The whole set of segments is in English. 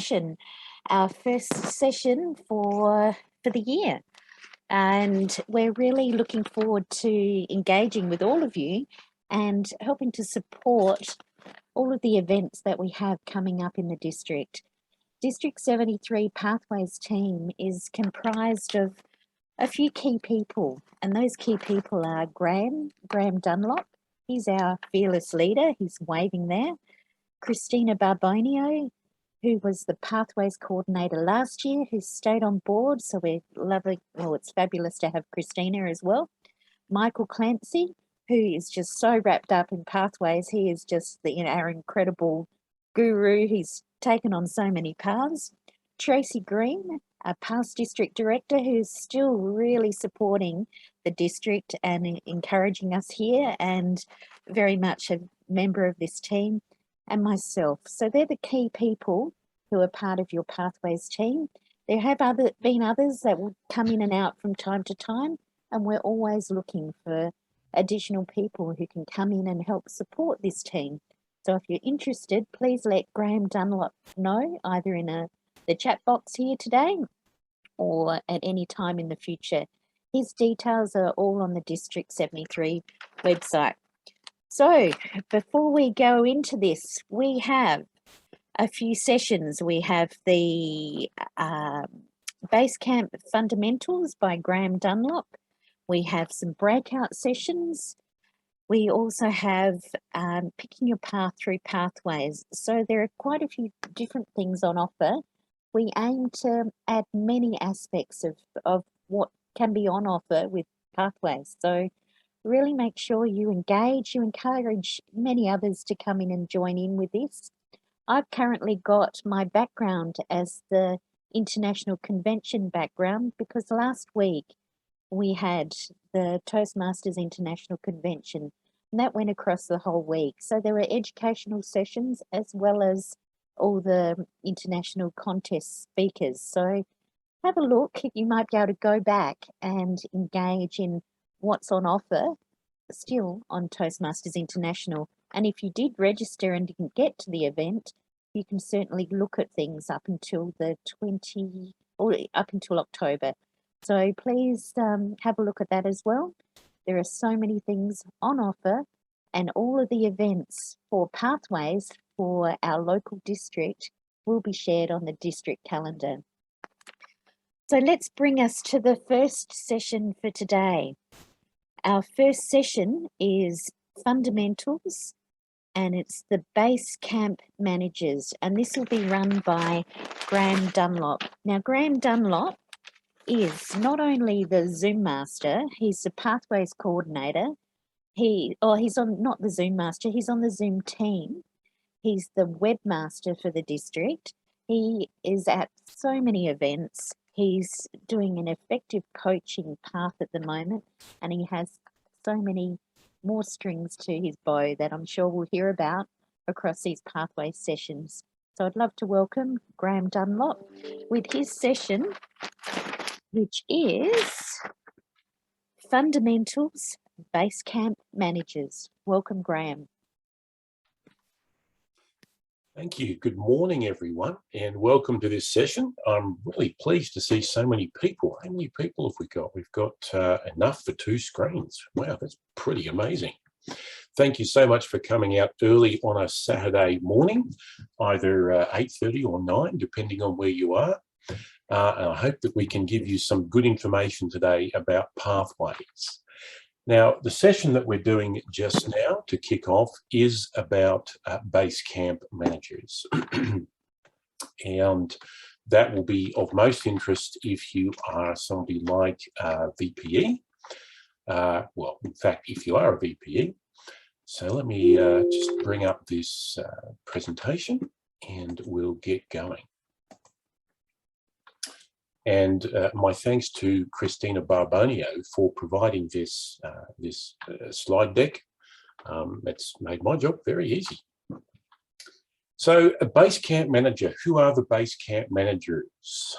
session, our first session for the year. And we're really looking forward to engaging with all of you and helping to support all of the events that we have coming up in the district. District 73 Pathways team is comprised of a few key people, and those key people are Graham Dunlop. He's our fearless leader. He's waving there. Christina Barbonio, who was the Pathways coordinator last year, who stayed on board. So we're lovely. Well, it's fabulous to have Christina as well. Michael Clancy, who is just so wrapped up in Pathways. He is just our incredible guru. He's taken on so many paths. Tracy Green, a past district director who's still really supporting the district and encouraging us here, and very much a member of this team, and myself. So they're the key people who are part of your Pathways team. There have been others that will come in and out from time to time, and we're always looking for additional people who can come in and help support this team. So if you're interested, please let Graham Dunlop know, either in the chat box here today or at any time in the future. His details are all on the District 73 website. So before we go into this, we have a few sessions. We have the Basecamp Fundamentals by Graham Dunlop. We have some breakout sessions. We also have Picking Your Path Through Pathways. So there are quite a few different things on offer. We aim to add many aspects of what can be on offer with Pathways. So really make sure you engage, you encourage many others to come in and join in with this. I've currently got my background as the International Convention background, because last week we had the Toastmasters International Convention, and that went across the whole week. So there were educational sessions as well as all the international contest speakers. So have a look. You might be able to go back and engage in what's on offer still on Toastmasters International. And if you did register and didn't get to the event, you can certainly look at things up until up until October. So please have a look at that as well. There are so many things on offer, and all of the events for Pathways for our local district will be shared on the district calendar. So let's bring us to the first session for today. Our first session is Fundamentals, and it's the Basecamp Managers, and this will be run by Graham Dunlop. Now, Graham Dunlop is not only the Zoom master, he's the Pathways coordinator. He's not the Zoom master, he's on the Zoom team. He's the webmaster for the district. He is at so many events. He's doing an effective coaching path at the moment, and he has so many more strings to his bow that I'm sure we'll hear about across these Pathways sessions. So I'd love to welcome Graham Dunlop with his session, which is Fundamentals Basecamp Managers. Welcome, Graham. Thank you. Good morning, everyone, and welcome to this session. I'm really pleased to see so many people. How many people have we got? We've got enough for 2 screens. Wow, that's pretty amazing. Thank you so much for coming out early on a Saturday morning, either 8:30 or 9, depending on where you are. And I hope that we can give you some good information today about Pathways. Now, the session that we're doing just now to kick off is about Basecamp Managers. And that will be of most interest if you are somebody like VPE. Well, in fact, if you are a VPE. So let me just bring up this presentation and we'll get going. And my thanks to Christina Barbonio for providing this slide deck. It's made my job very easy. So a Basecamp manager, who are the Basecamp managers?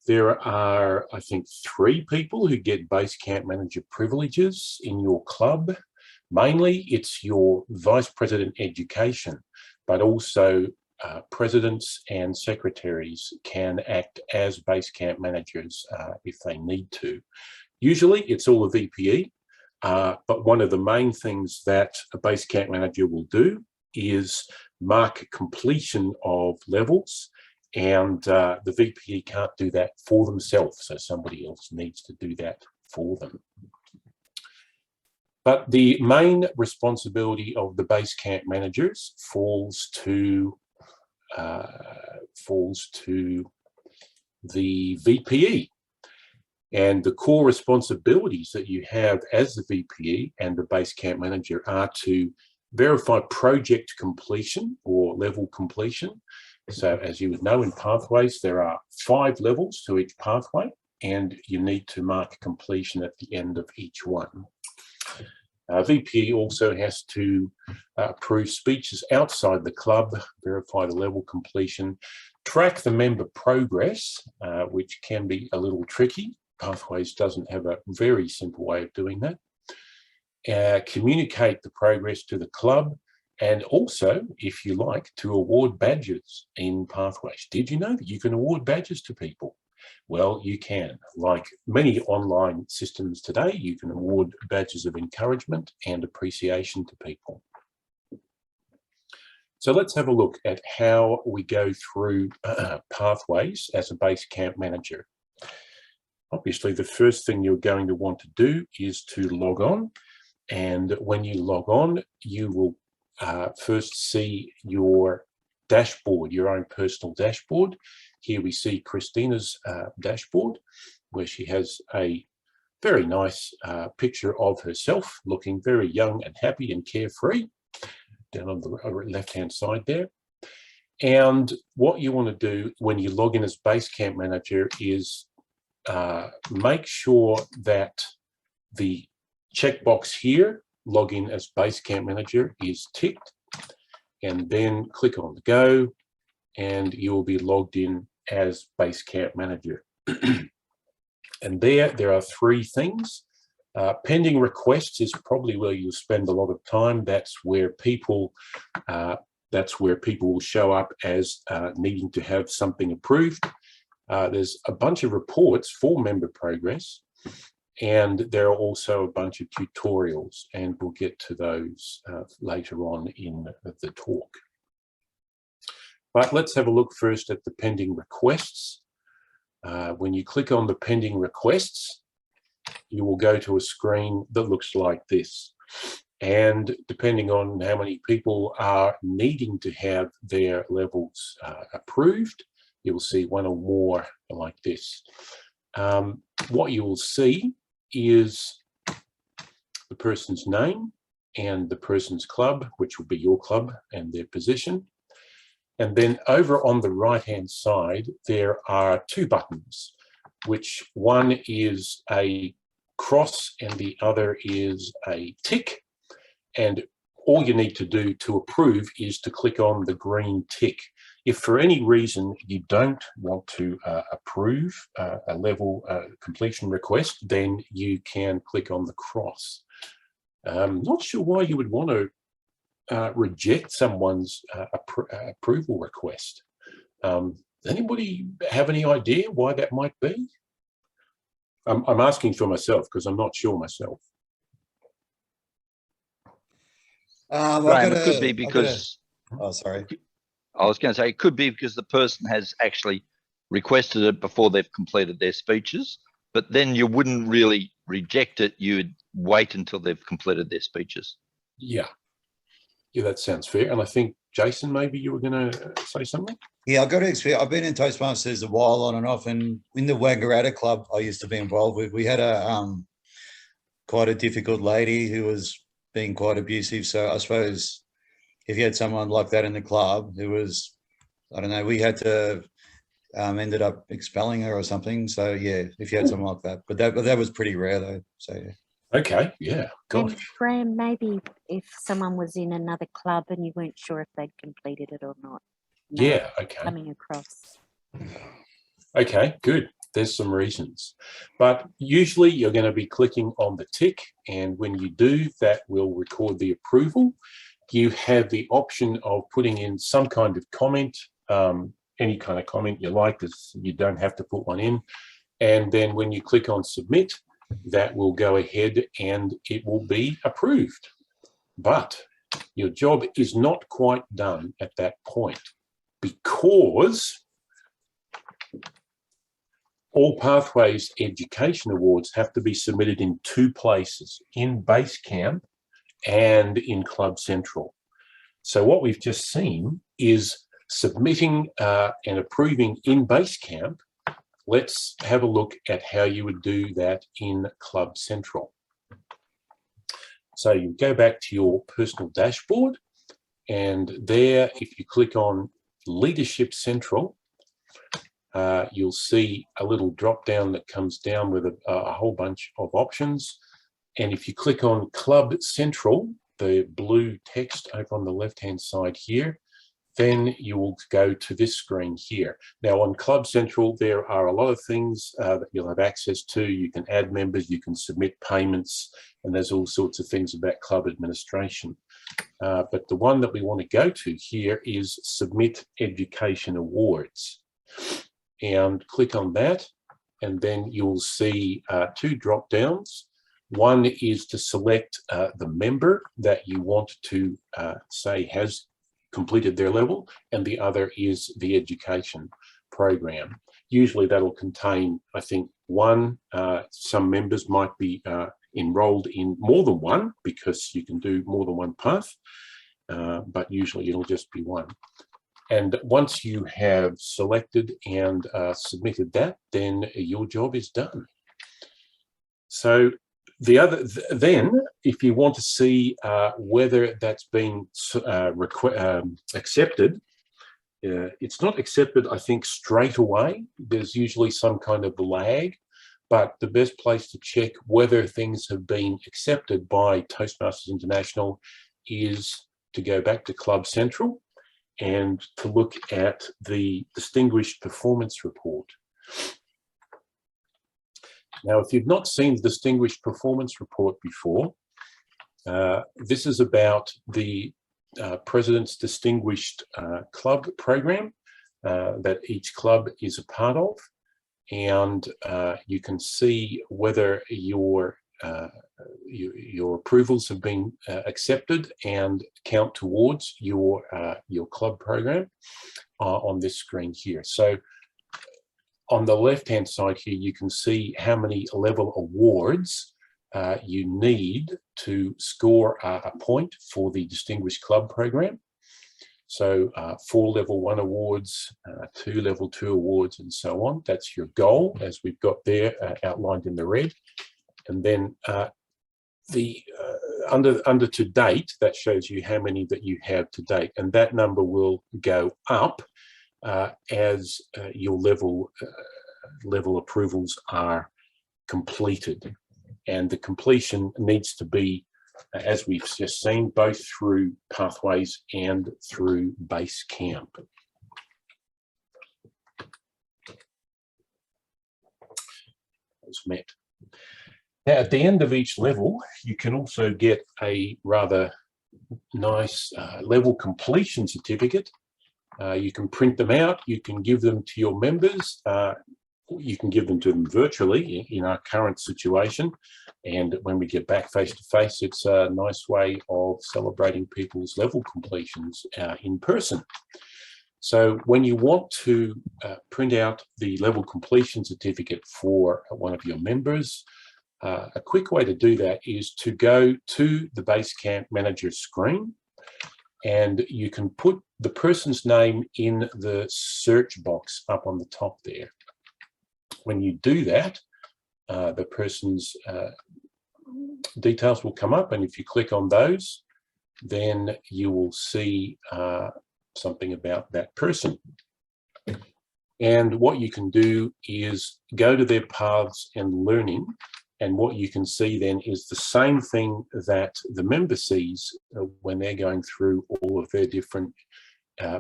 There are, I think, 3 people who get Basecamp manager privileges in your club. Mainly it's your Vice President Education, but also presidents and secretaries can act as base camp managers if they need to. Usually it's all a VPE, but one of the main things that a base camp manager will do is mark completion of levels, and the VPE can't do that for themselves, so somebody else needs to do that for them. But the main responsibility of the base camp managers falls to the VPE. And the core responsibilities that you have as the VPE and the base camp manager are to verify project completion or level completion. So as you would know, in pathways, there are 5 levels to each pathway, and you need to mark completion at the end of each one. VPE also has to approve speeches outside the club, verify the level completion, track the member progress, which can be a little tricky. Pathways doesn't have a very simple way of doing that. Communicate the progress to the club, and also, if you like, to award badges in Pathways. Did you know that you can award badges to people? Well, you can. Like many online systems today, you can award badges of encouragement and appreciation to people. So let's have a look at how we go through Pathways as a base camp manager. Obviously, the first thing you're going to want to do is to log on. And when you log on, you will first see your dashboard, your own personal dashboard. Here we see Christina's dashboard, where she has a very nice picture of herself, looking very young and happy and carefree, down on the left-hand side there. And what you want to do when you log in as base camp manager is make sure that the checkbox here, login as base camp manager, is ticked, and then click on the go, and you will be logged in as base camp manager. And there are 3 things. Pending requests is probably where you'll spend a lot of time. That's where people will show up as needing to have something approved. There's a bunch of reports for member progress, and there are also a bunch of tutorials, and we'll get to those later on in the talk. But let's have a look first at the pending requests. When you click on the pending requests, you will go to a screen that looks like this. And depending on how many people are needing to have their levels approved, you will see 1 or more like this. What you will see is the person's name and the person's club, which will be your club, and their position. And then over on the right-hand side, there are 2 buttons, which one is a cross and the other is a tick. And all you need to do to approve is to click on the green tick. If for any reason you don't want to approve a level completion request, then you can click on the cross. Not sure why you would want to reject someone's approval request. Anybody have any idea why that might be? I'm asking for myself because I'm not sure myself. Graham, it could be because... Oh, sorry. I was going to say it could be because the person has actually requested it before they've completed their speeches, but then you wouldn't really reject it. You'd wait until they've completed their speeches. Yeah. Yeah, that sounds fair. And I think, Jason, maybe you were going to say something? Yeah, I've got to experience. I've been in Toastmasters a while on and off, and in the Wangaratta club I used to be involved with, we had a quite a difficult lady who was being quite abusive. So I suppose if you had someone like that in the club who was, I don't know, we had to ended up expelling her or something. So yeah, if you had someone like that, but that was pretty rare though. So yeah. Okay, yeah, gosh. And Graham, maybe if someone was in another club and you weren't sure if they'd completed it or not. Yeah, okay. Coming across. Okay, good. There's some reasons. But usually you're going to be clicking on the tick, and when you do, that will record the approval. you have the option of putting in some kind of comment, any kind of comment you like, you don't have to put one in. And then when you click on submit, that will go ahead and it will be approved. But your job is not quite done at that point, because all Pathways Education Awards have to be submitted in 2 places, in Basecamp and in Club Central. So what we've just seen is submitting and approving in Basecamp. Let's have a look at how you would do that in Club Central. So you go back to your personal dashboard, and there, if you click on Leadership Central, you'll see a little drop down that comes down with a whole bunch of options. And if you click on Club Central, the blue text over on the left-hand side here, then you will go to this screen here. Now on Club Central, there are a lot of things that you'll have access to. You can add members, you can submit payments, and there's all sorts of things about club administration. But the one that we want to go to here is Submit Education Awards. And click on that, and then you'll see 2 drop downs. One is to select the member that you want to say has completed their level, and the other is the education program. Usually that'll contain, I think, one. Some members might be enrolled in more than one, because you can do more than one path, but usually it'll just be one. And once you have selected and submitted that, then your job is done. So then, if you want to see whether that's been accepted, it's not accepted, I think, straight away. There's usually some kind of lag, but the best place to check whether things have been accepted by Toastmasters International is to go back to Club Central and to look at the Distinguished Performance Report. Now, if you've not seen the Distinguished Performance Report before, this is about the President's Distinguished Club program that each club is a part of, and you can see whether your approvals have been accepted and count towards your club program on this screen here. So on the left-hand side here, you can see how many level awards you need to score a point for the Distinguished Club program. So 4 level 1 awards, 2 level 2 awards, and so on. That's your goal, as we've got there outlined in the red. And then under to date, that shows you how many that you have to date, and that number will go up as your level approvals are completed. And the completion needs to be, as we've just seen, both through Pathways and through Basecamp. As met. Now, at the end of each level, you can also get a rather nice level completion certificate. You can print them out, you can give them to your members, you can give them to them virtually in our current situation. And when we get back face to face, it's a nice way of celebrating people's level completions in person. So when you want to print out the level completion certificate for one of your members, a quick way to do that is to go to the Basecamp Manager screen, and you can put the person's name in the search box up on the top there. When you do that, the person's details will come up, and if you click on those, then you will see something about that person. And what you can do is go to their paths and learning, and what you can see then is the same thing that the member sees when they're going through all of their different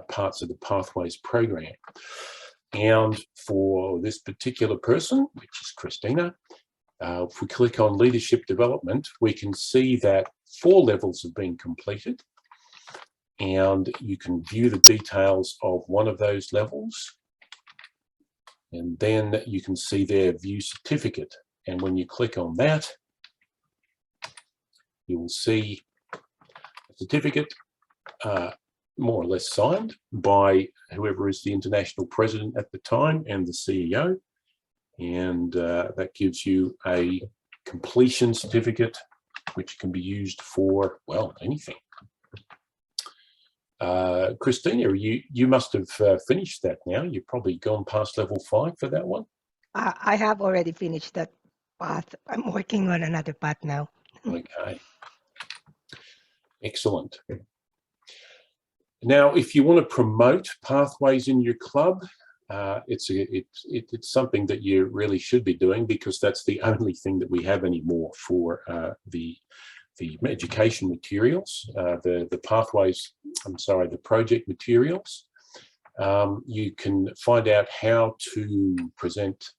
parts of the Pathways program. And for this particular person, which is Christina, if we click on Leadership Development, we can see that 4 levels have been completed. and you can view the details of one of those levels. And then you can see their view certificate. And when you click on that, you will see a certificate more or less signed by whoever is the international president at the time and the CEO. And that gives you a completion certificate, which can be used for, well, anything. Christina, you must have finished that now. You've probably gone past level 5 for that one. I have already finished that path. I'm working on another path now. Okay. Excellent. Now, if you want to promote pathways in your club, it's something that you really should be doing, because that's the only thing that we have anymore for the education materials, the pathways, the project materials. You can find out how to present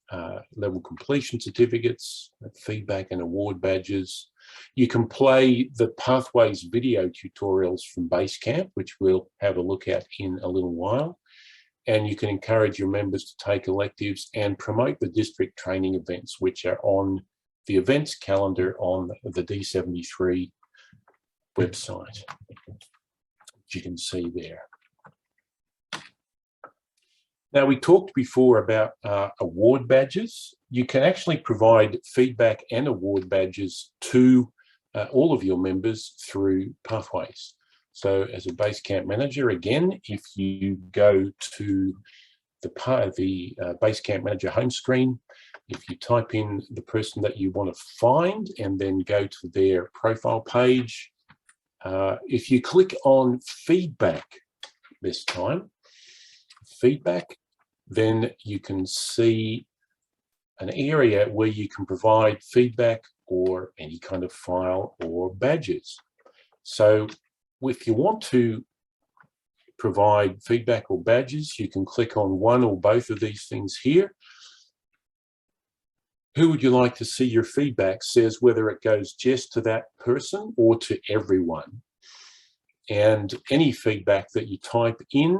level completion certificates, feedback and award badges. You can play the Pathways video tutorials from Basecamp, which we'll have a look at in a little while. And you can encourage your members to take electives and promote the district training events, which are on the events calendar on the D73 website, which you can see there. Now, we talked before about award badges. You can actually provide feedback and award badges to all of your members through Pathways. So as a Basecamp manager, again, if you go to the Basecamp manager home screen, if you type in the person that you want to find and then go to their profile page, if you click on feedback this time, feedback, then you can see an area where you can provide feedback or any kind of file or badges. So if you want to provide feedback or badges, you can click on one or both of these things here. Who would you like to see your feedback? Says whether it goes just to that person or to everyone. And any feedback that you type in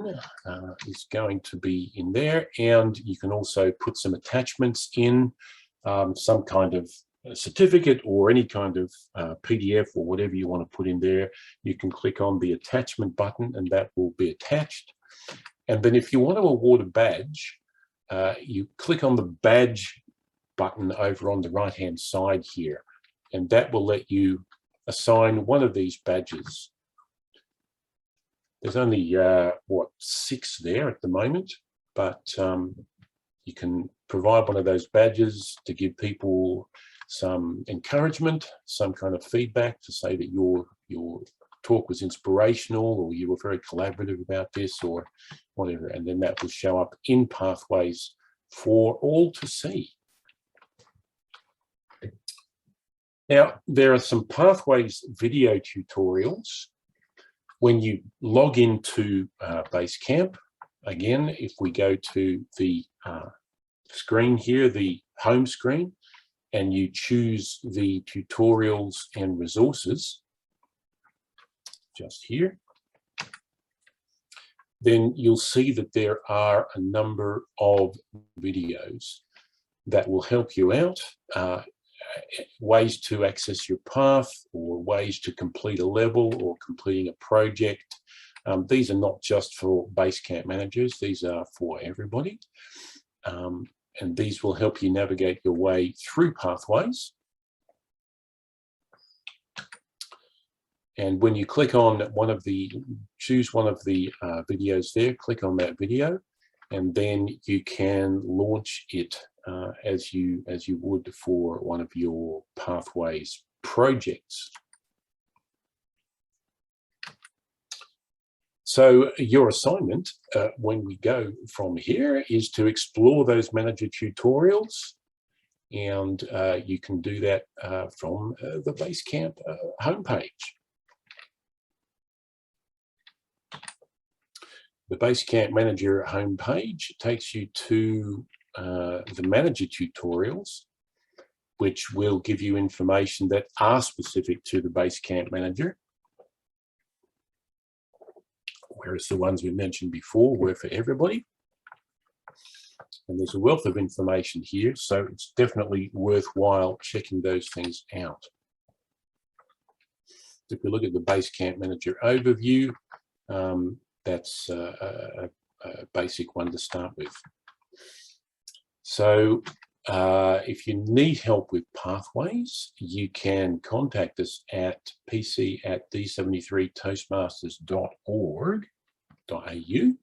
is going to be in there. And you can also put some attachments in, some kind of certificate or any kind of PDF or whatever you want to put in there. You can click on the attachment button and that will be attached. And then if you want to award a badge, you click on the badge button over on the right hand side here, and that will let you assign one of these badges. There's only, what, 6 there at the moment, but you can provide one of those badges to give people some encouragement, some kind of feedback to say that your talk was inspirational or you were very collaborative about this or whatever, and then that will show up in Pathways for all to see. Now, there are some Pathways video tutorials. When you log into Basecamp, again, if we go to the screen here, the home screen, and you choose the tutorials and resources, just here, then you'll see that there are a number of videos that will help you out. Ways to access your path or ways to complete a level or completing a project. These are not just for Basecamp managers, these are for everybody. And these will help you navigate your way through Pathways. And when you click on choose one of the videos there, click on that video, and then you can launch it as you would for one of your Pathways projects. So your assignment when we go from here is to explore those manager tutorials, and you can do that from the Basecamp homepage. The Basecamp Manager homepage takes you to the manager tutorials, which will give you information that are specific to the Basecamp manager. whereas the ones we mentioned before were for everybody. And there's a wealth of information here, so it's definitely worthwhile checking those things out. If we look at the Basecamp Manager overview, that's a basic one to start with. So if you need help with pathways, you can contact us at pc@d73toastmasters.org.au.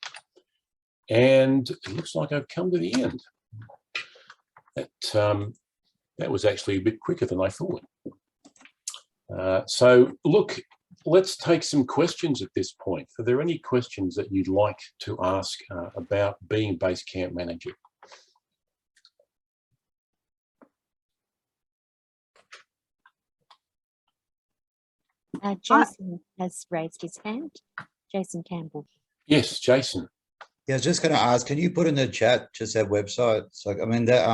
And it looks like I've come to the end. That was actually a bit quicker than I thought. So look, let's take some questions at this point. Are there any questions that you'd like to ask about being Basecamp Manager? Jason has raised his hand. Jason Campbell. Yes, Jason. Yeah, I was just going to ask, can you put in the chat just that website? So, I mean, that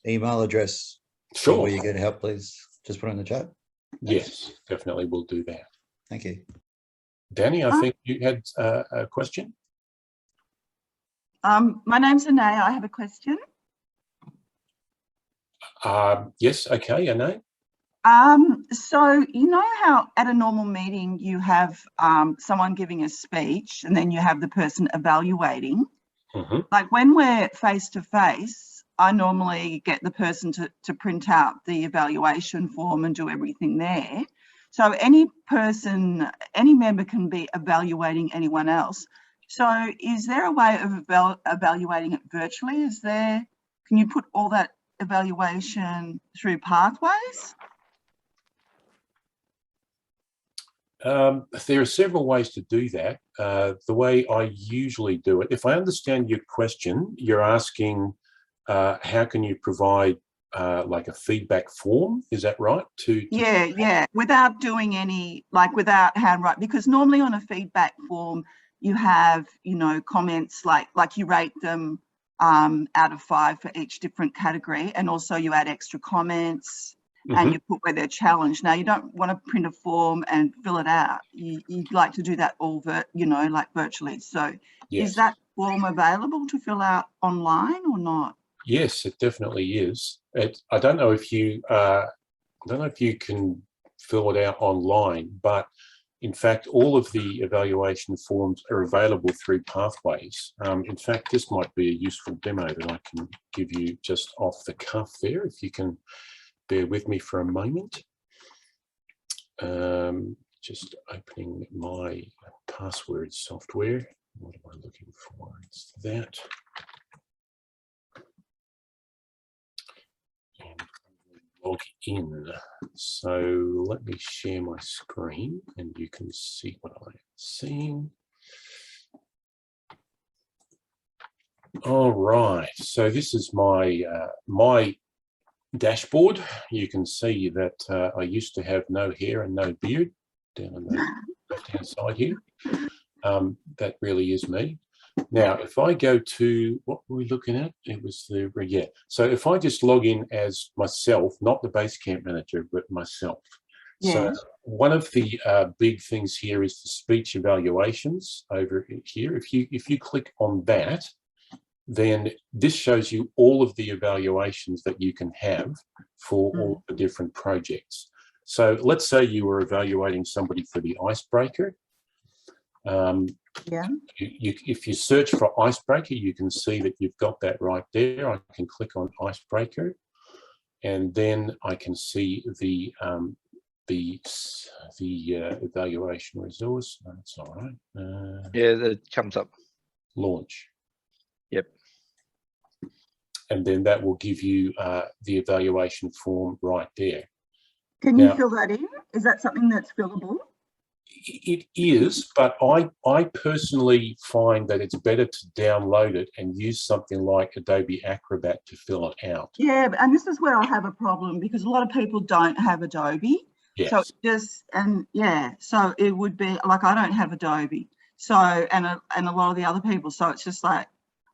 email address. Sure. Where you get help, please just put in the chat. Yes, definitely we'll do that. Thank you. Danny, I think you had a question. My name's Anae. I have a question. Yes, okay, Anae. So you know how at a normal meeting you have someone giving a speech and then you have the person evaluating? Mm-hmm. Like when we're face to face, I normally get the person to print out the evaluation form and do everything there. So any member can be evaluating anyone else. So is there a way of evaluating it virtually? Can you put all that evaluation through Pathways? There are several ways to do that. The way I usually do it, if I understand your question, you're asking how can you provide like a feedback form, is that right? Yeah, without doing any, like without handwriting, because normally on a feedback form you have, you know, comments like you rate them out of 5 for each different category, and also you add extra comments. And you put where they're challenged. Now, you don't want to print a form and fill it out. You'd like to do that all, like virtually. So yes. Is that form available to fill out online or not? Yes, it definitely is. I don't know if you can fill it out online, but in fact, all of the evaluation forms are available through Pathways. In fact, this might be a useful demo that I can give you just off the cuff there, if you can bear with me for a moment. Just opening my password software. What am I looking for? It's that. And log in. So let me share my screen and you can see what I'm seeing. All right, so this is my my dashboard. You can see that I used to have no hair and no beard down on the left-hand side here. That really is me. Now, if I go to, what were we looking at? It was the, yeah. So if I just log in as myself, not the Basecamp Manager, but myself. Yeah. So one of the big things here is the speech evaluations over here. If you click on that, then this shows you all of the evaluations that you can have for all the different projects. So let's say you were evaluating somebody for the icebreaker. Yeah. If you search for icebreaker, you can see that you've got that right there. I can click on icebreaker, and then I can see the evaluation resource. That's all right. Yeah, that comes up. Launch. Yep. And then that will give you the evaluation form right there. Can you fill that in? Is that something that's fillable? It is, but I personally find that it's better to download it and use something like Adobe Acrobat to fill it out. Yeah, and this is where I have a problem because a lot of people don't have Adobe. Yes. So so it would be like I don't have Adobe. So and a lot of the other people. So it's just like,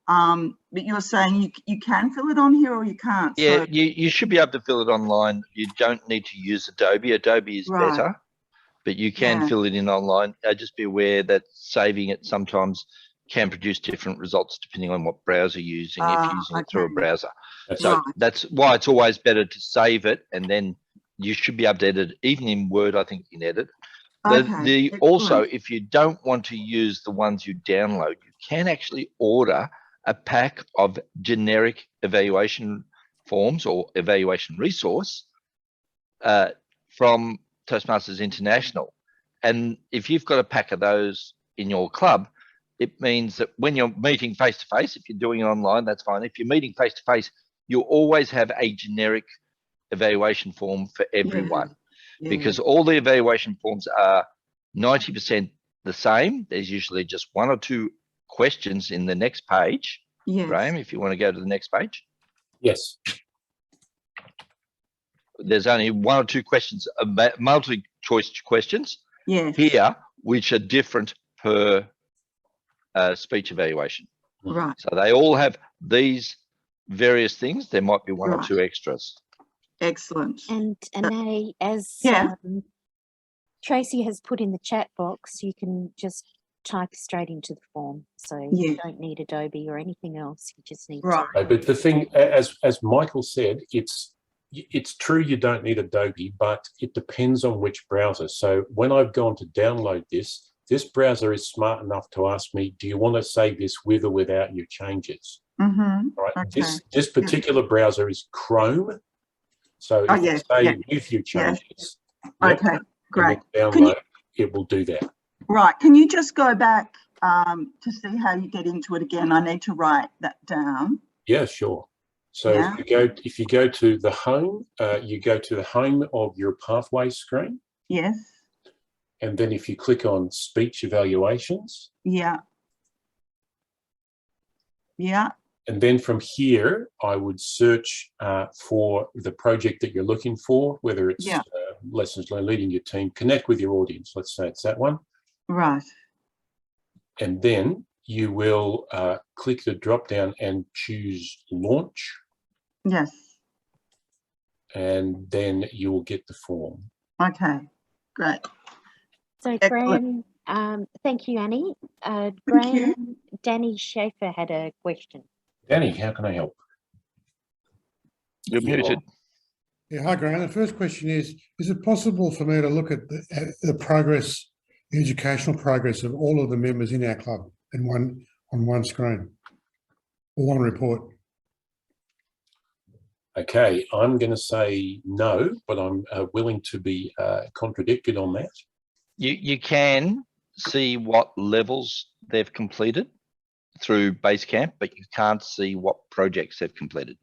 but you're saying you can fill it on here or you can't. Yeah, so, you should be able to fill it online. You don't need to use Adobe. Adobe is better. but you can Yeah. fill it in online. Just be aware that saving it sometimes can produce different results depending on what browser you're using, if you're using it through a Okay. browser. That's So Right. that's why it's always better to save it, and then you should be able to edit, even in Word, I think you can edit. Okay. Also, excellent. if you don't want to use the ones you download, you can actually order a pack of generic evaluation forms or evaluation resource from Toastmasters International. And if you've got a pack of those in your club, it means that when you're meeting face to face, if you're doing it online, that's fine. If you're meeting face to face, you'll always have a generic evaluation form for everyone, Yeah. because all the evaluation forms are 90% the same. There's usually just one or two questions in the next page. Yes. Graham, if you want to go to the next page, Yes. there's only one or two questions, multi-choice questions Yes. here, which are different per speech evaluation. Right. So they all have these various things. There might be one or Right. two extras. Excellent. And as Yeah. Tracy has put in the chat box, you can just type straight into the form. So Yeah. you don't need Adobe or anything else. You just need Right. But the thing, as Michael said, it's true you don't need Adobe, but it depends on which browser. So when I've gone to download this browser is smart enough to ask me, do you want to save this with or without your changes? Mm-hmm. Right. Okay. This particular browser is Chrome. So Oh, if yeah, you say yeah, with your yeah. changes, yep, Okay. Great. and Can you- download, it will do that. Right. Can you just go back to see how you get into it again? I need to write that down. Yeah, sure. So Yeah. if you go to the home, you go to the home of your pathways screen. Yes. And then if you click on speech evaluations, Yeah. Yeah. and then from here, I would search for the project that you're looking for, whether it's Yeah. lessons learned, leading your team, connect with your audience. Let's say it's that one. Right. And then you will click the drop down and choose launch. Yes. And then you will get the form. Okay. Great. So Excellent. Graham, thank you, Annie. Thank Graham, you. Danny Schaefer had a question. Danny, how can I help? You're muted. Yeah, hi, Graham. The first question is it possible for me to look at the progress, the educational progress of all of the members in our club on one screen or one report? Okay, I'm going to say no, but I'm willing to be contradicted on that. You can see what levels they've completed through Basecamp, but you can't see what projects they've completed.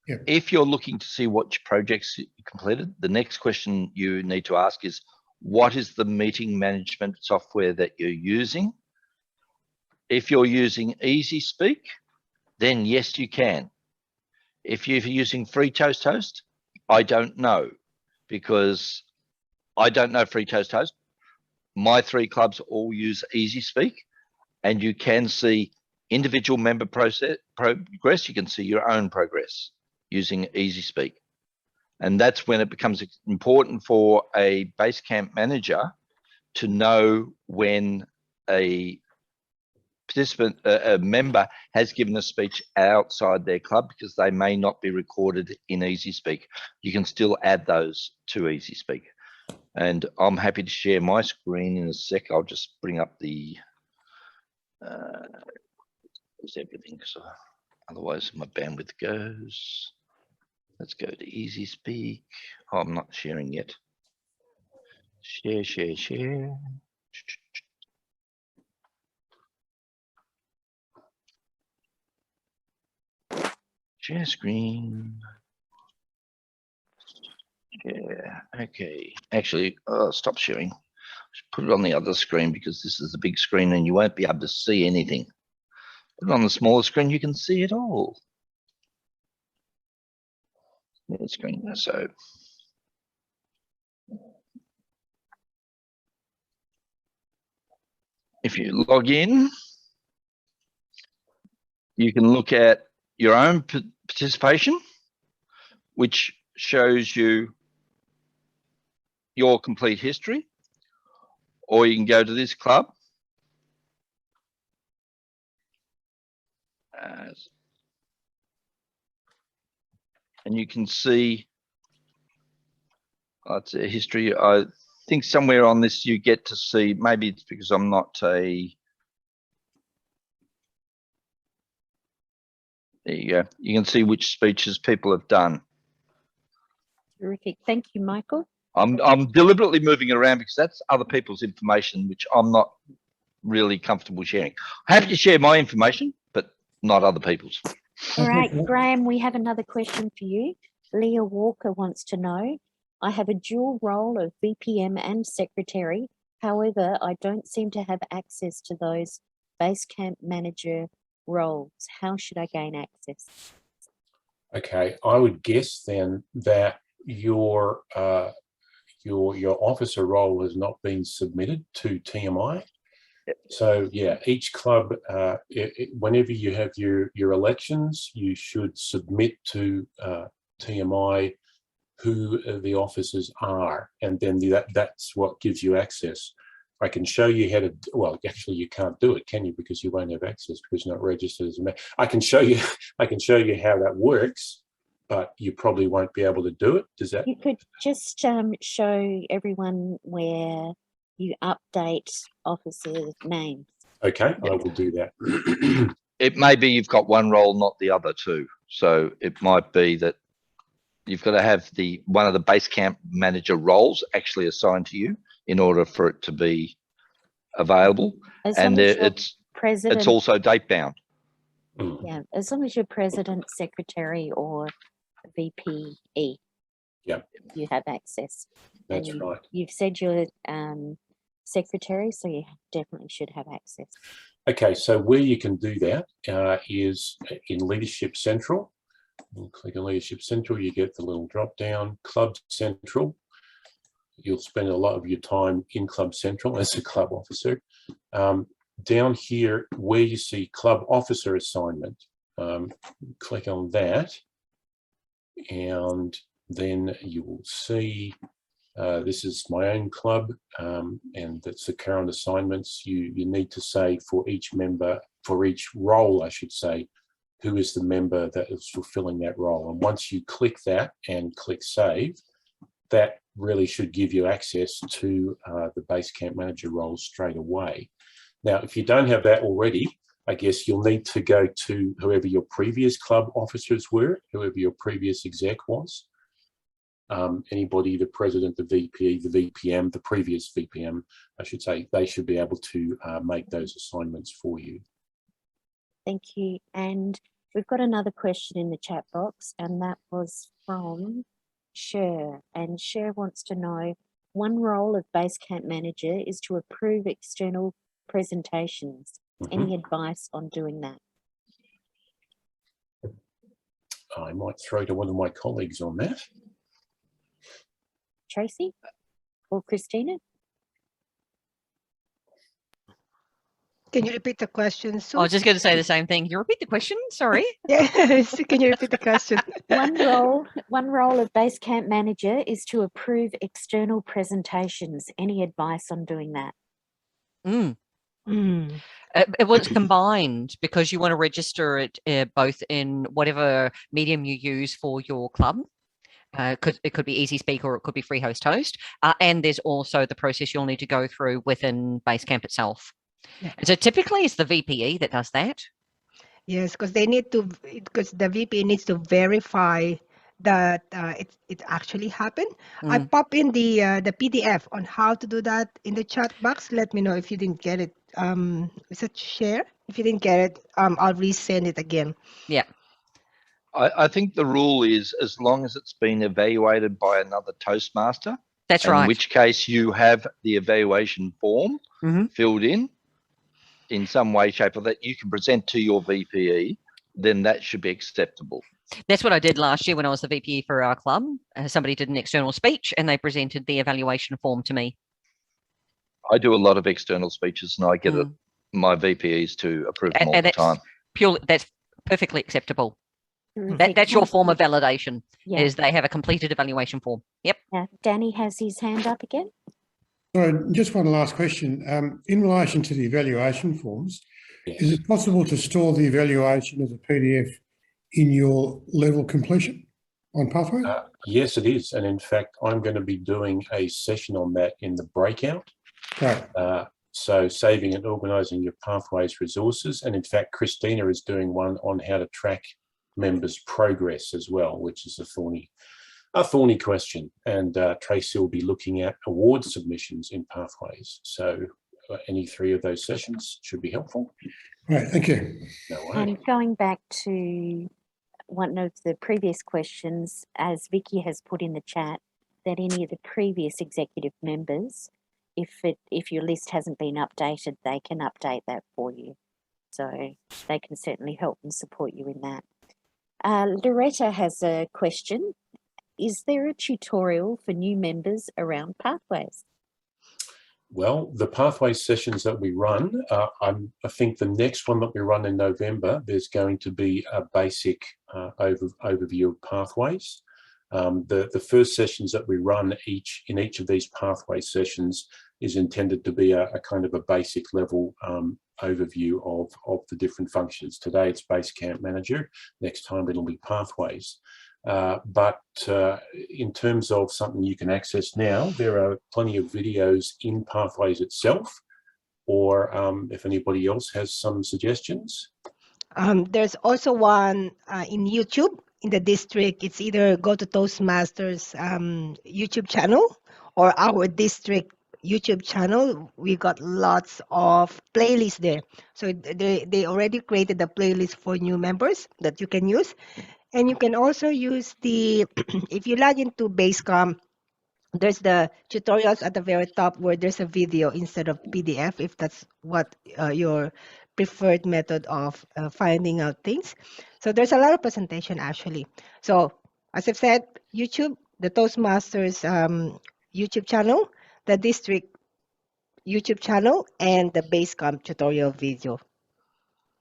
Yep. If you're looking to see what projects you completed, the next question you need to ask is, what is the meeting management software that you're using? If you're using EasySpeak, then yes, you can. If you're using FreeToast, I don't know, because I don't know FreeToast. My three clubs all use EasySpeak, and you can see individual member progress. You can see your own progress using EasySpeak. And that's when it becomes important for a Basecamp manager to know when a participant, a member has given a speech outside their club, because they may not be recorded in EasySpeak. You can still add those to EasySpeak. And I'm happy to share my screen in a sec. I'll just bring up the everything, so otherwise my bandwidth goes. Let's go to EasySpeak. Oh, I'm not sharing yet. Share. Share screen. Yeah, okay. Actually, stop sharing. Put it on the other screen, because this is the big screen and you won't be able to see anything. Put it on the smaller screen, you can see it all. The screen, so. If you log in, you can look at your own participation, which shows you your complete history. or you can go to this club. And you can see it's a history. I think somewhere on this you get to see, maybe it's because I'm not a, there you go. You can see which speeches people have done. Terrific. Thank you, Michael. I'm deliberately moving it around because that's other people's information, which I'm not really comfortable sharing. I have to share my information, but not other people's. All right, Graham, we have another question for you. Leah Walker wants to know, I have a dual role of VPM and secretary. However, I don't seem to have access to those Basecamp manager roles. How should I gain access? Okay, I would guess then that your officer role has not been submitted to TMI. So yeah, each club, whenever you have your elections, you should submit to TMI who the officers are, and then that's what gives you access. I can show you how to, well, actually you can't do it, can you? Because you won't have access because you're not registered as a member. I can show you how that works, but you probably won't be able to do it. Does that? You could just show everyone where you update officers' names. Okay, I will do that. It may be you've got one role, not the other two. So it might be that you've got to have one of the Basecamp manager roles actually assigned to you in order for it to be available. And it's also date bound. Yeah, as long as you're president, secretary, or VPE. Yeah, you have access. That's right. You've said you're secretary, so you definitely should have access. Okay, so where you can do that is in Leadership Central. You click on Leadership Central, you get the little drop down, Club Central. You'll spend a lot of your time in Club Central as a club officer. Down here where you see Club Officer Assignment, click on that, and then you will see this is my own club, and that's the current assignments. You need to say for each member, for each role, I should say, who is the member that is fulfilling that role. And once you click that and click Save, that really should give you access to the Basecamp manager roles straight away. Now, if you don't have that already, I guess you'll need to go to whoever your previous club officers were, whoever your previous exec was. Anybody, the president, the VP, the VPM, the previous VPM, I should say, they should be able to make those assignments for you. Thank you. And we've got another question in the chat box, and that was from Cher. And Cher wants to know, one role of Basecamp manager is to approve external presentations. Any advice on doing that? I might throw to one of my colleagues on that. Tracy or Christina? Can you repeat the question, Sue? I was just going to say the same thing. Can you repeat the question? Sorry. Yes, can you repeat the question? One role of Basecamp manager is to approve external presentations. Any advice on doing that? It was combined because you want to register it both in whatever medium you use for your club. It could be Easy Speak or it could be Free Host Host. And there's also the process you'll need to go through within Basecamp itself. Yeah. So typically it's the VPE that does that. Yes, because they need to, because the VPE needs to verify that it actually happened. I pop in the PDF on how to do that in the chat box. Let me know if you didn't get it. Is it share? If you didn't get it, I'll resend it again. Yeah. I think the rule is as long as it's been evaluated by another Toastmaster. That's right. In which case you have the evaluation form filled in some way, shape, or that you can present to your VPE, then that should be acceptable. That's what I did last year when I was the VPE for our club. Somebody did an external speech and they presented the evaluation form to me. I do a lot of external speeches and I get my VPEs to approve them all the time. That's perfectly acceptable. That's your form of validation, is they have a completed evaluation form. Yep. Danny has his hand up again. So just one last question. In relation to the evaluation forms, is Yes. it possible to store the evaluation as a PDF in your level completion on Pathways? Yes, it is. And in fact, I'm going to be doing a session on that in the breakout. Great. So saving and organising your Pathways resources. And in fact, Christina is doing one on how to track members' progress as well, which is a thorny question. And Tracy will be looking at award submissions in Pathways. So any three of those sessions should be helpful. Right, thank you. No way. And going back to one of the previous questions, as Vicky has put in the chat, that any of the previous executive members, if your list hasn't been updated, they can update that for you. So they can certainly help and support you in that. Loretta has a question. Is there a tutorial for new members around Pathways? Well, the Pathways sessions that we run, I think the next one that we run in November, there's going to be a basic overview of Pathways. The first sessions that we run in each of these Pathways sessions is intended to be a kind of a basic level overview of the different functions. Today it's Basecamp Manager, next time it'll be Pathways. But in terms of something you can access now, there are plenty of videos in Pathways itself, or if anybody else has some suggestions. There's also one in YouTube in the district. It's either go to Toastmasters YouTube channel or our district YouTube channel. We got lots of playlists there. So they already created a playlist for new members that you can use. And you can also use the, if you log into Basecamp, there's the tutorials at the very top where there's a video instead of PDF, if that's what your preferred method of finding out things. So there's a lot of presentation actually. So as I've said, YouTube, the Toastmasters YouTube channel, the district YouTube channel, and the Basecamp tutorial video.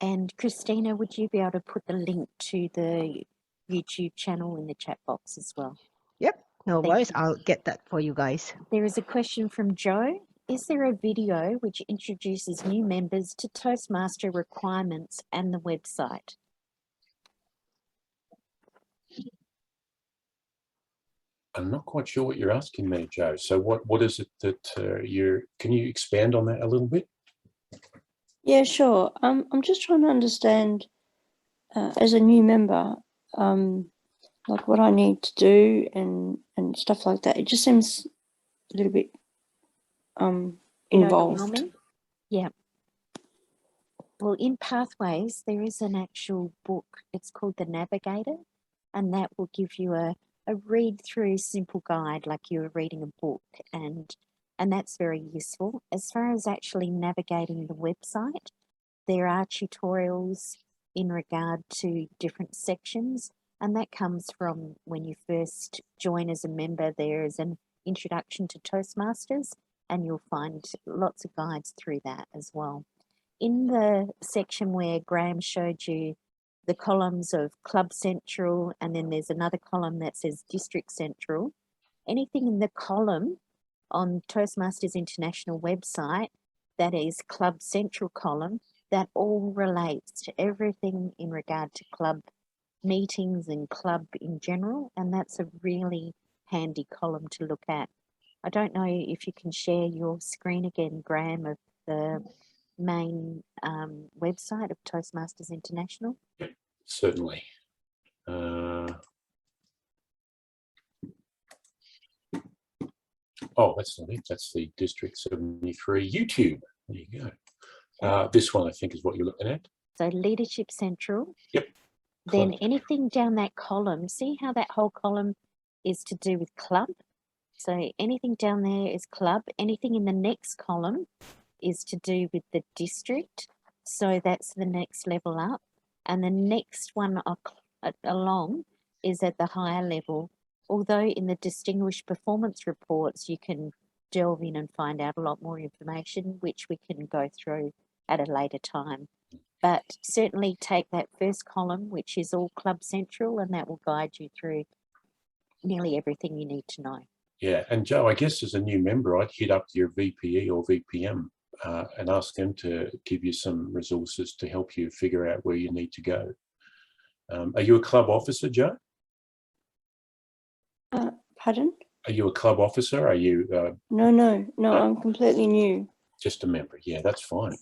And Christina, would you be able to put the link to the YouTube channel in the chat box as well? Yep, no Thank worries. you. I'll get that for you guys. There is a question from Joe. Is there a video which introduces new members to Toastmaster requirements and the website? I'm not quite sure what you're asking me, Joe. So what is it that can you expand on that a little bit? Yeah, sure. I'm just trying to understand as a new member, like what I need to do and stuff like that. It just seems a little bit involved. Overwhelming? Yeah. Well, in Pathways, there is an actual book. It's called The Navigator, and that will give you a read-through simple guide like you're reading a book, and that's very useful. As far as actually navigating the website, there are tutorials in regard to different sections, and that comes from when you first join as a member. There is an introduction to Toastmasters, and you'll find lots of guides through that as well. In the section where Graham showed you the columns of Club Central, and then there's another column that says District Central, anything in the column on Toastmasters International website that is Club Central column, that all relates to everything in regard to club meetings and club in general, and that's a really handy column to look at. I don't know if you can share your screen again, Graham, of the main website of Toastmasters International. Certainly. Oh, that's not it. That's the District 73 YouTube. There you go. This one, I think, is what you're looking at. So Leadership Central. Yep. Then Club. anything down that column, see how that whole column is to do with club? So anything down there is club. Anything in the next column is to do with the district. So that's the next level up. And the next one along is at the higher level. Although in the distinguished performance reports, you can delve in and find out a lot more information, which we can go through at a later time. But certainly take that first column, which is all Club Central, and that will guide you through nearly everything you need to know. Yeah, and Joe, I guess as a new member, I'd hit up your VPE or VPM and ask them to give you some resources to help you figure out where you need to go. Are you a club officer, Joe? Pardon? Are you a club officer? Are you No, I'm completely new. just a member? Yeah, that's fine.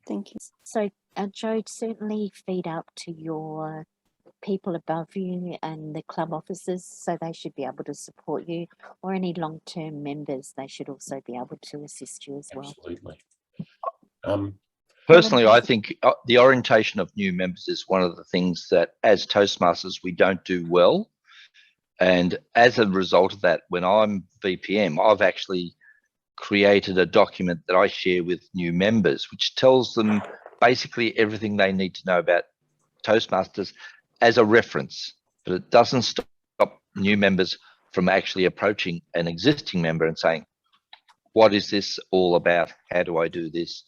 Thank you. So, Joe, certainly feed up to your people above you and the club officers, so they should be able to support you, or any long-term members, they should also be able to assist you as well. Absolutely. Personally, I think the orientation of new members is one of the things that as Toastmasters, we don't do well. And as a result of that, when I'm VPM, I've actually created a document that I share with new members, which tells them basically everything they need to know about Toastmasters as a reference, but it doesn't stop new members from actually approaching an existing member and saying, what is this all about? How do I do this?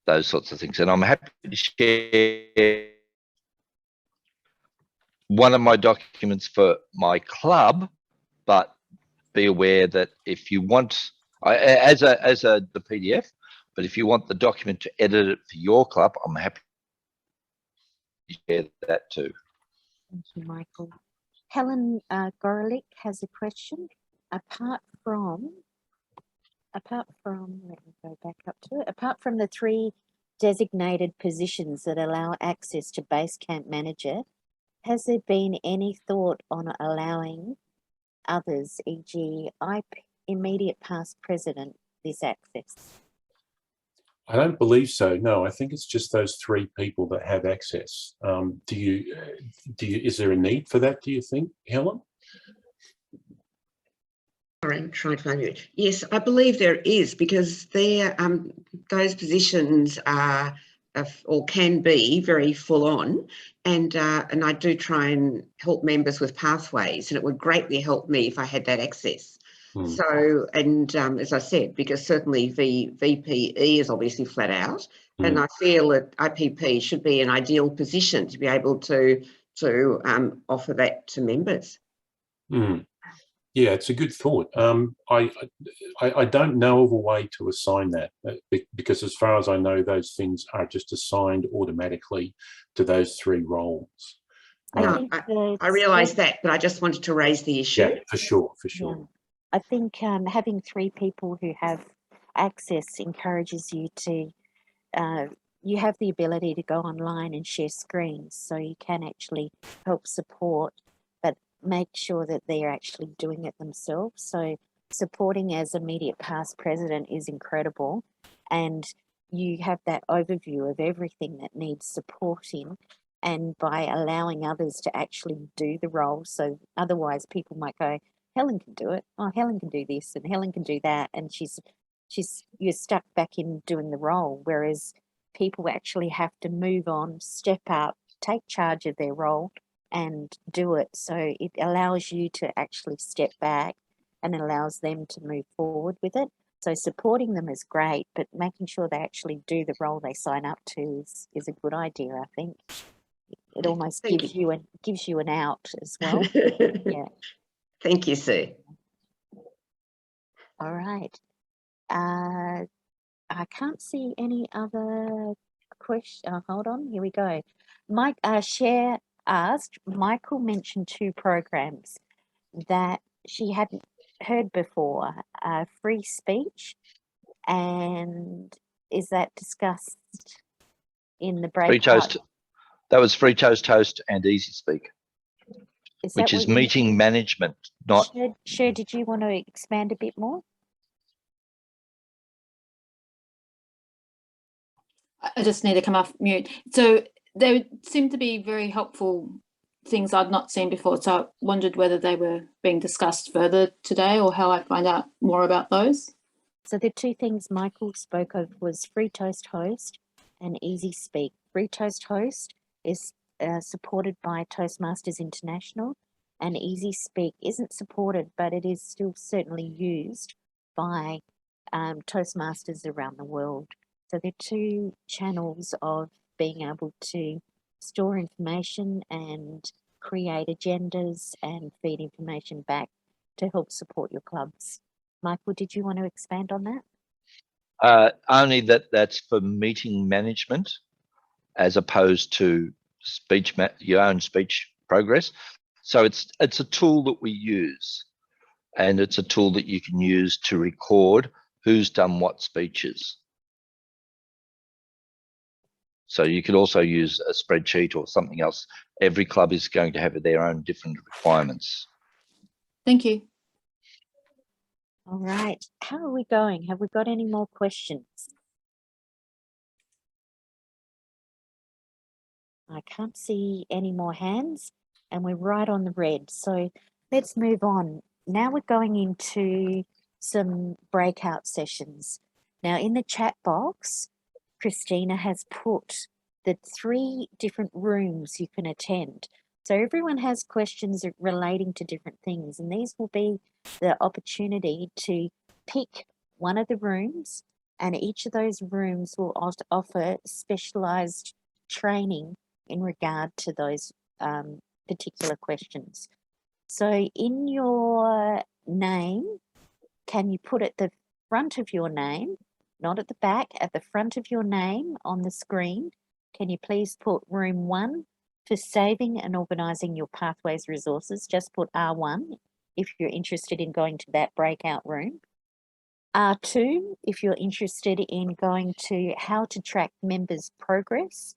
Those sorts of things. And I'm happy to share one of my documents for my club, but be aware that if you want, as the PDF, but if you want the document to edit it for your club, I'm happy to share that too. Thank you, Michael. Helen Gorelick has a question. Apart from, let me go back up to it. Apart from the 3 designated positions that allow access to Basecamp Manager, has there been any thought on allowing others, e.g. immediate past president, this access? I don't believe so. No, I think it's just those 3 people that have access. Is there a need for that, do you think, Helen? Sorry, I'm trying to find it. Yes, I believe there is, because those positions are or can be very full on, and I do try and help members with pathways, and it would greatly help me if I had that access. So, and as I said, because certainly VPE is obviously flat out, and I feel that IPP should be an ideal position to be able to offer that to members. Yeah, it's a good thought. I don't know of a way to assign that because as far as I know, those things are just assigned automatically to those 3 roles. I realise that, but I just wanted to raise the issue. Yeah, for sure. Yeah. I think having 3 people who have access encourages you to, you have the ability to go online and share screens, so you can actually help support, but make sure that they're actually doing it themselves. So supporting as immediate past president is incredible, and you have that overview of everything that needs supporting, and by allowing others to actually do the role. So otherwise people might go, Helen can do it. Oh, Helen can do this and Helen can do that. And you're stuck back in doing the role. Whereas people actually have to move on, step up, take charge of their role and do it. So it allows you to actually step back and allows them to move forward with it. So supporting them is great, but making sure they actually do the role they sign up to is a good idea, I think. It almost gives you an out as well. Yeah. Thank you, Sue. All right. I can't see any other question. Hold on, here we go. Mike Cher asked, Michael mentioned 2 programs that she hadn't heard before, free speech, and is that discussed in the breakout? That was Free Toast Toast and Easy Speak, which is meeting management, not... Cher, did you want to expand a bit more? I just need to come off mute. So there seemed to be very helpful things I'd not seen before. So I wondered whether they were being discussed further today or how I find out more about those. So the 2 things Michael spoke of was Free Toast Host and Easy Speak. Free Toast Host is supported by Toastmasters International, and Easy Speak isn't supported, but it is still certainly used by Toastmasters around the world. So they're 2 channels of being able to store information and create agendas and feed information back to help support your clubs. Michael, did you want to expand on that? Only that's for meeting management as opposed to your own speech progress. So it's a tool that we use, and it's a tool that you can use to record who's done what speeches. So you could also use a spreadsheet or something else. Every club is going to have their own different requirements. Thank you. All right. How are we going? Have we got any more questions? I can't see any more hands, and we're right on the red. So let's move on. Now we're going into some breakout sessions. Now in the chat box, Christina has put the 3 different rooms you can attend. So everyone has questions relating to different things, and these will be the opportunity to pick one of the rooms, and each of those rooms will offer specialized training in regard to those particular questions. So in your name, can you put at the front of your name, not at the back, at the front of your name on the screen, can you please put room 1 for saving and organising your pathways resources? Just put R1 if you're interested in going to that breakout room. R2 if you're interested in going to how to track members' progress,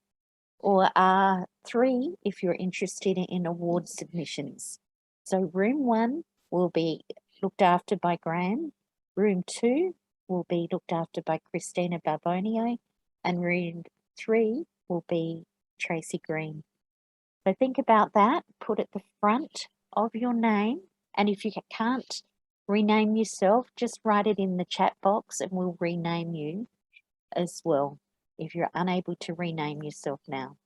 or R3 if you're interested in award submissions. So room 1 will be looked after by Graham, room 2 will be looked after by Christina Barbonio, and room 3 will be Tracy Green. So think about that, put at the front of your name, and if you can't rename yourself, just write it in the chat box and we'll rename you as well if you're unable to rename yourself now.